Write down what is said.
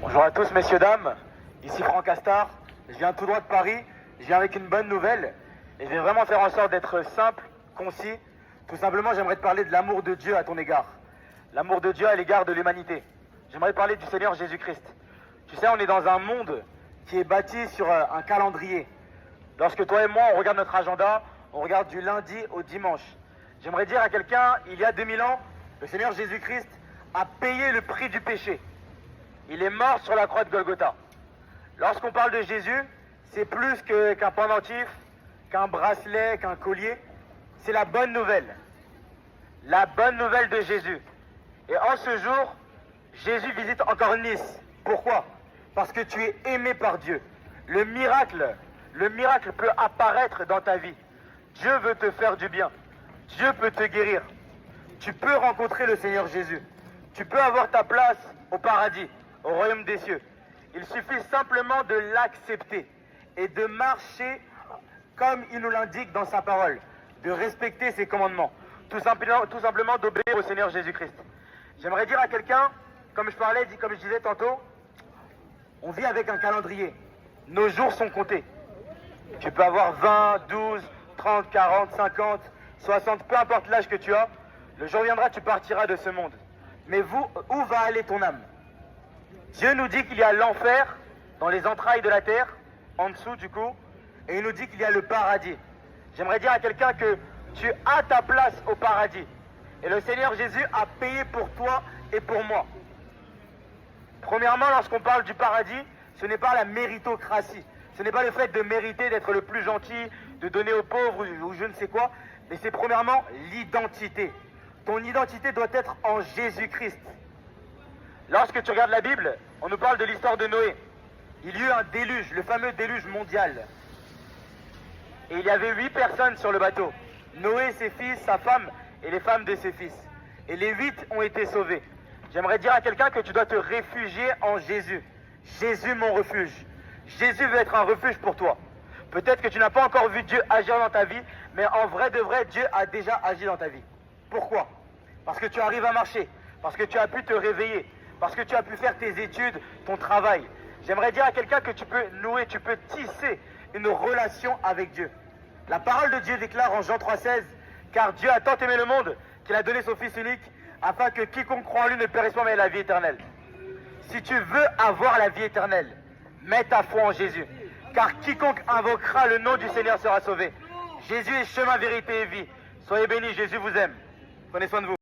Bonjour à tous, messieurs, dames. Ici Franck Astard. Je viens tout droit de Paris. Je viens avec une bonne nouvelle. Et je vais vraiment faire en sorte d'être simple, concis. Tout simplement, j'aimerais te parler de l'amour de Dieu à ton égard. L'amour de Dieu à l'égard de l'humanité. J'aimerais te parler du Seigneur Jésus-Christ. Tu sais, on est dans un monde qui est bâti sur un calendrier. Lorsque toi et moi, on regarde notre agenda, on regarde du lundi au dimanche. J'aimerais dire à quelqu'un, il y a 2000 ans, le Seigneur Jésus-Christ a payé le prix du péché. Il est mort sur la croix de Golgotha. Lorsqu'on parle de Jésus, c'est plus qu'un pendentif, qu'un bracelet, qu'un collier. C'est la bonne nouvelle. La bonne nouvelle de Jésus. Et en ce jour, Jésus visite encore Nice. Pourquoi? Parce que tu es aimé par Dieu. Le miracle peut apparaître dans ta vie. Dieu veut te faire du bien. Dieu peut te guérir. Tu peux rencontrer le Seigneur Jésus. Tu peux avoir ta place au paradis, au royaume des cieux. Il suffit simplement de l'accepter et de marcher comme il nous l'indique dans sa parole, de respecter ses commandements, tout simplement d'obéir au Seigneur Jésus-Christ. J'aimerais dire à quelqu'un, comme je disais tantôt, on vit avec un calendrier. Nos jours sont comptés. Tu peux avoir 20, 12, 30, 40, 50, 60, peu importe l'âge que tu as, le jour viendra, tu partiras de ce monde. Mais où va aller ton âme? Dieu nous dit qu'il y a l'enfer dans les entrailles de la terre, en dessous du coup, et il nous dit qu'il y a le paradis. J'aimerais dire à quelqu'un que tu as ta place au paradis. Et le Seigneur Jésus a payé pour toi et pour moi. Premièrement, lorsqu'on parle du paradis, ce n'est pas la méritocratie. Ce n'est pas le fait de mériter d'être le plus gentil, de donner aux pauvres ou je ne sais quoi, mais c'est premièrement l'identité. Ton identité doit être en Jésus-Christ. Lorsque tu regardes la Bible, on nous parle de l'histoire de Noé. Il y eut un déluge, le fameux déluge mondial. Et il y avait 8 personnes sur le bateau. Noé, ses fils, sa femme et les femmes de ses fils. Et les 8 ont été sauvés. J'aimerais dire à quelqu'un que tu dois te réfugier en Jésus. Jésus, mon refuge. Jésus veut être un refuge pour toi. Peut-être que tu n'as pas encore vu Dieu agir dans ta vie, mais en vrai de vrai, Dieu a déjà agi dans ta vie. Pourquoi? Parce que tu arrives à marcher, parce que tu as pu te réveiller, parce que tu as pu faire tes études, ton travail. J'aimerais dire à quelqu'un que tu peux nouer, tu peux tisser une relation avec Dieu. La parole de Dieu déclare en Jean 3,16, « Car Dieu a tant aimé le monde qu'il a donné son Fils unique, afin que quiconque croit en lui ne périsse pas mais ait la vie éternelle. » Si tu veux avoir la vie éternelle, mets ta foi en Jésus. Car quiconque invoquera le nom du Seigneur sera sauvé. Jésus est chemin, vérité et vie. Soyez bénis, Jésus vous aime. Prenez soin de vous.